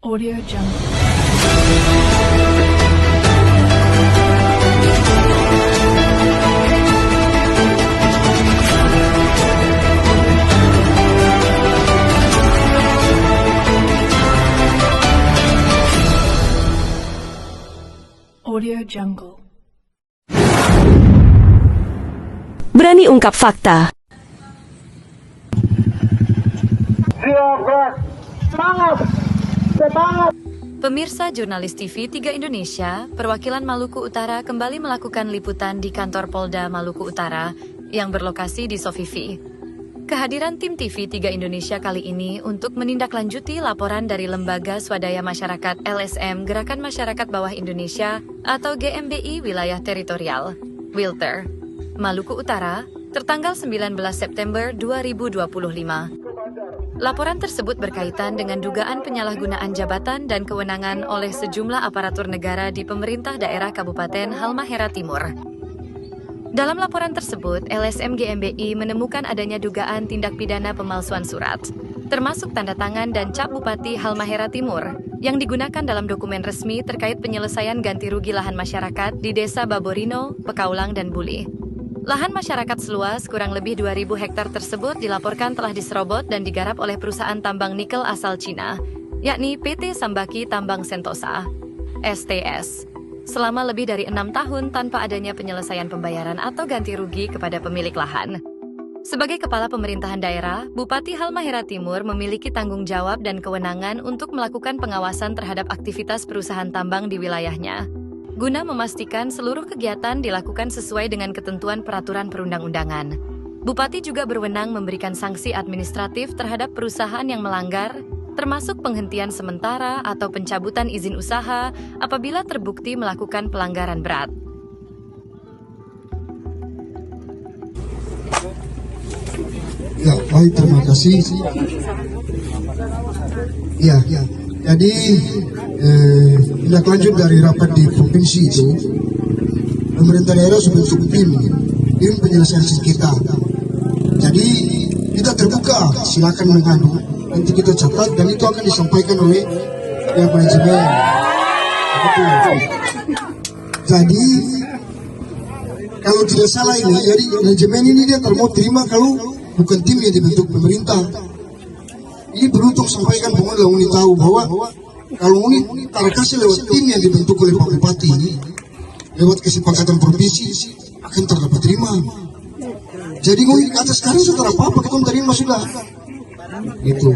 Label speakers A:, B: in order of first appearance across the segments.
A: Audio Jungle. Audio Jungle.
B: Berani ungkap fakta.
C: Pemirsa jurnalis TV 3 Indonesia, perwakilan Maluku Utara kembali melakukan liputan di kantor Polda Maluku Utara yang berlokasi di Sofifi. Kehadiran tim TV 3 Indonesia kali ini untuk menindaklanjuti laporan dari Lembaga Swadaya Masyarakat LSM Gerakan Masyarakat Bawah Indonesia atau GMBI Wilayah Teritorial, WILTER, Maluku Utara, tertanggal 19 September 2025. Laporan tersebut berkaitan dengan dugaan penyalahgunaan jabatan dan kewenangan oleh sejumlah aparatur negara di pemerintah daerah Kabupaten Halmahera Timur. Dalam laporan tersebut, LSM GMBI menemukan adanya dugaan tindak pidana pemalsuan surat, termasuk tanda tangan dan cap Bupati Halmahera Timur, yang digunakan dalam dokumen resmi terkait penyelesaian ganti rugi lahan masyarakat di Desa Baborino, Pekaulang, dan Buli. Lahan masyarakat seluas kurang lebih 2.000 hektar tersebut dilaporkan telah diserobot dan digarap oleh perusahaan tambang nikel asal Cina, yakni PT Sambaki Tambang Sentosa, STS, selama lebih dari 6 tahun tanpa adanya penyelesaian pembayaran atau ganti rugi kepada pemilik lahan. Sebagai kepala pemerintahan daerah, Bupati Halmahera Timur memiliki tanggung jawab dan kewenangan untuk melakukan pengawasan terhadap aktivitas perusahaan tambang di wilayahnya, guna memastikan seluruh kegiatan dilakukan sesuai dengan ketentuan peraturan perundang-undangan. Bupati juga berwenang memberikan sanksi administratif terhadap perusahaan yang melanggar, termasuk penghentian sementara atau pencabutan izin usaha apabila terbukti melakukan pelanggaran berat.
D: Ya, baik, terima kasih. Ya, jadi tindak lanjut dari rapat di provinsi itu, pemerintah daerah sudah bentuk tim penyelesaian sengketa. Jadi kita terbuka, silakan mengadu, nanti kita catat dan itu akan disampaikan oleh yang manajemen. Jadi kalau tidak salah ini, jadi manajemen ini dia terima kalau bukan tim yang dibentuk pemerintah. Ini beruntung sampaikan pengelola Uni tahu bahwa kalau Uni tarkasi lewat tim yang dibentuk oleh Pak Bupati ini, lewat kesepakatan provinsi akan terdapat terima. Jadi Uni kata sekarang sudah apa-apa kita terima sudah. Gitu.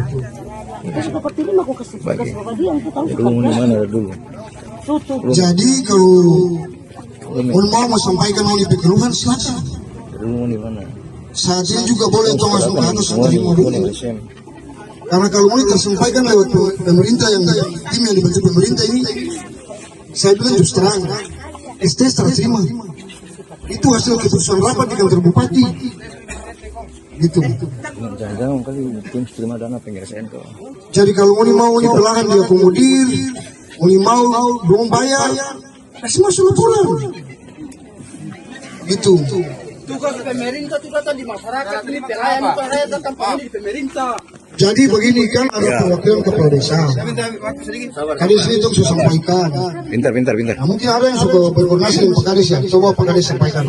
D: Jadi kalau Uni mau sampaikan Uni keluhan silakan. Saat ini juga boleh untuk masuk ke atas terima dulu. Karena kalau Uni tersampaikan lewat pemerintah yang tim yang dibentuk pemerintah ini, saya bilang terus terang, STS terima. Itu hasil keputusan rapat di kantor bupati. Gitu.
E: Jangan-jangan kali tim terima dana penyelesaian kok.
D: Jadi kalau Uni mau Uni perlahan diakomodir, Uni mau belum bayar, semua sudah pulang. Gitu.
F: Tugas pemerintah juga di masyarakat ini pelayanan rakyat tanpa di pemerintah.
D: Jadi begini kan ada perwakilan kepala desa. Tadi sini itu saya sampaikan.
E: Pintar.
D: Nah, mungkin ada yang suka berkoordinasi dengan Pak Kades ya. Coba Pak Kades sampaikan.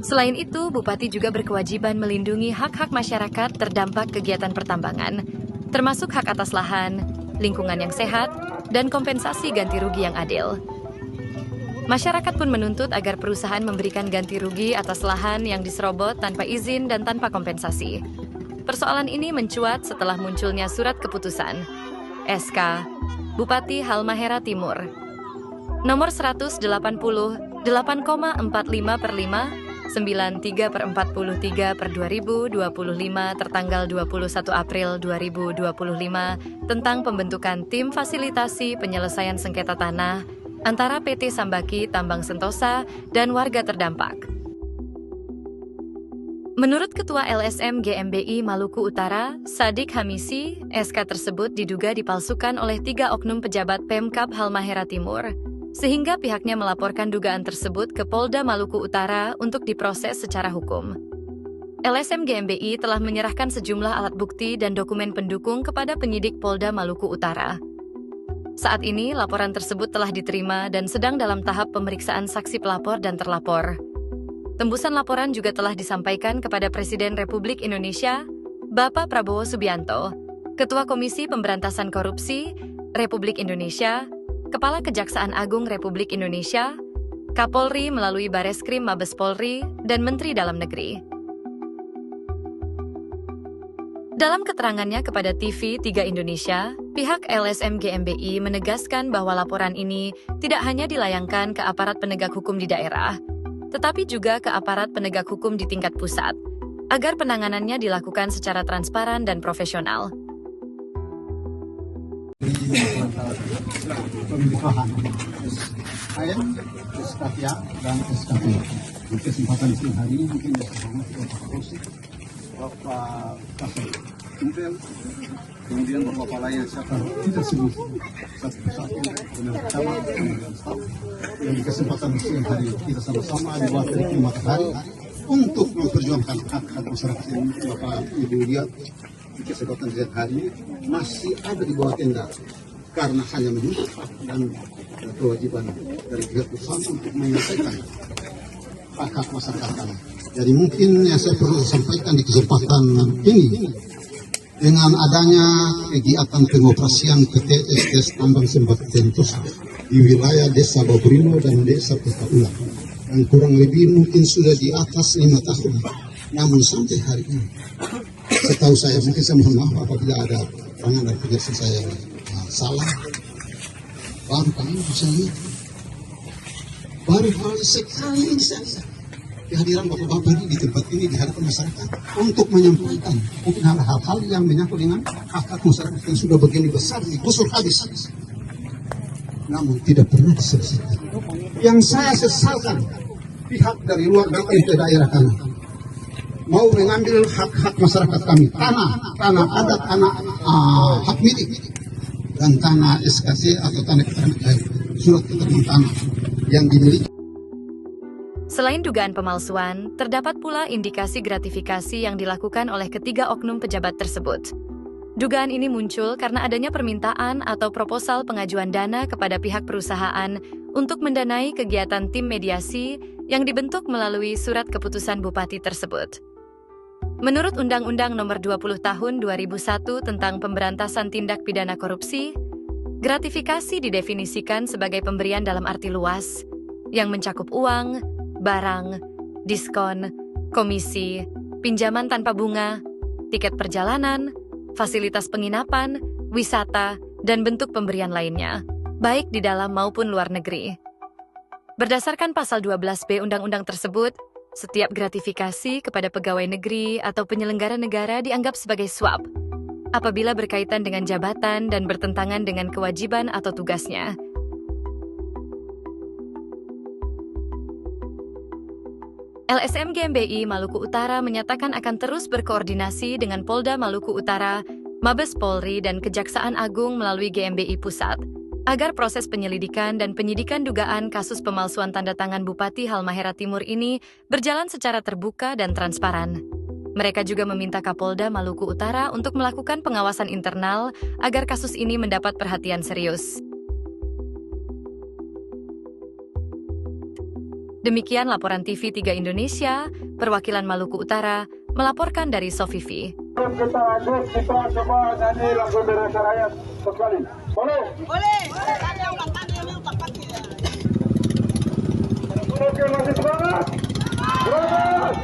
C: Selain itu, Bupati juga berkewajiban melindungi hak-hak masyarakat terdampak kegiatan pertambangan, termasuk hak atas lahan, lingkungan yang sehat, dan kompensasi ganti rugi yang adil. Masyarakat pun menuntut agar perusahaan memberikan ganti rugi atas lahan yang diserobot tanpa izin dan tanpa kompensasi. Persoalan ini mencuat setelah munculnya surat keputusan SK Bupati Halmahera Timur nomor 180 8,45/5 93/43/2025 tertanggal 21 April 2025 tentang pembentukan tim fasilitasi penyelesaian sengketa tanah antara PT Sambaki Tambang Sentosa dan warga terdampak. Menurut Ketua LSM GMBI Maluku Utara, Sadik Hamisi, SK tersebut diduga dipalsukan oleh 3 oknum pejabat Pemkab Halmahera Timur, sehingga pihaknya melaporkan dugaan tersebut ke Polda Maluku Utara untuk diproses secara hukum. LSM GMBI telah menyerahkan sejumlah alat bukti dan dokumen pendukung kepada penyidik Polda Maluku Utara. Saat ini, laporan tersebut telah diterima dan sedang dalam tahap pemeriksaan saksi pelapor dan terlapor. Tembusan laporan juga telah disampaikan kepada Presiden Republik Indonesia, Bapak Prabowo Subianto, Ketua Komisi Pemberantasan Korupsi Republik Indonesia, Kepala Kejaksaan Agung Republik Indonesia, Kapolri melalui Bareskrim Mabes Polri, dan Menteri Dalam Negeri. Dalam keterangannya kepada TV3 Indonesia, pihak LSM GMBI menegaskan bahwa laporan ini tidak hanya dilayangkan ke aparat penegak hukum di daerah, tetapi juga ke aparat penegak hukum di tingkat pusat, agar penanganannya dilakukan secara transparan dan profesional.
G: Pembukaan AN, SKPA, dan SKP. Di kesempatan siang hari ini mungkin Bapak Kapolsek, Bapak Kasal Kumpel, kemudian Bapak Palayan siapa kita sebut satu persatu dengan bersama dengan staf. Dan di kesempatan siang hari kita sama-sama di bawah terik matahari untuk memperjuangkan hak-hak masyarakat yang Bapak Ibu lihat di kesempatan siang hari ini masih ada di bawah tenda karena hanya menuntut hak dan kewajiban dari pihak perusahaan untuk menyelesaikan hak-hak masyarakat kami. Jadi mungkin yang saya perlu sampaikan di kesempatan ini, dengan adanya kegiatan pengoperasian PTSS tambang Sembak Tentus di wilayah Desa Babrino dan Desa Pekaulah, yang kurang lebih mungkin sudah di atas 5 tahun, namun sampai hari ini, setahu saya, mungkin saya mohon maaf apabila ada tangan dan penjelasan saya salah, baru kali bisa lihat, baru kali sekali ini saya kehadiran Bapak-Bapak ini di tempat ini di hadapan masyarakat untuk menyampaikan mungkin hal-hal yang menyangkut dengan hak-hak masyarakat yang sudah begini besar digusur habis, namun tidak pernah diselesaikan. Yang saya sesalkan pihak dari luar datang ke daerah kami mau mengambil hak-hak masyarakat kami, tanah adat, hak milik dan tanah SKC atau tanah keterangan surat keterangan tanah yang dimiliki.
C: Selain dugaan pemalsuan, terdapat pula indikasi gratifikasi yang dilakukan oleh ketiga oknum pejabat tersebut. Dugaan ini muncul karena adanya permintaan atau proposal pengajuan dana kepada pihak perusahaan untuk mendanai kegiatan tim mediasi yang dibentuk melalui surat keputusan bupati tersebut. Menurut Undang-Undang Nomor 20 Tahun 2001 tentang Pemberantasan Tindak Pidana Korupsi, gratifikasi didefinisikan sebagai pemberian dalam arti luas, yang mencakup uang, barang, diskon, komisi, pinjaman tanpa bunga, tiket perjalanan, fasilitas penginapan, wisata, dan bentuk pemberian lainnya, baik di dalam maupun luar negeri. Berdasarkan pasal 12B Undang-Undang tersebut, setiap gratifikasi kepada pegawai negeri atau penyelenggara negara dianggap sebagai suap, apabila berkaitan dengan jabatan dan bertentangan dengan kewajiban atau tugasnya. LSM GMBI Maluku Utara menyatakan akan terus berkoordinasi dengan Polda Maluku Utara, Mabes Polri, dan Kejaksaan Agung melalui GMBI Pusat, agar proses penyelidikan dan penyidikan dugaan kasus pemalsuan tanda tangan Bupati Halmahera Timur ini berjalan secara terbuka dan transparan. Mereka juga meminta Kapolda Maluku Utara untuk melakukan pengawasan internal agar kasus ini mendapat perhatian serius. Demikian laporan TV3 Indonesia, perwakilan Maluku Utara, melaporkan dari Sofifi.
H: Kita lanjut, kita coba nyanyi lagu Indonesia Raya sekali. Boleh?
I: Boleh.
H: Oke, masih semangat? Semangat!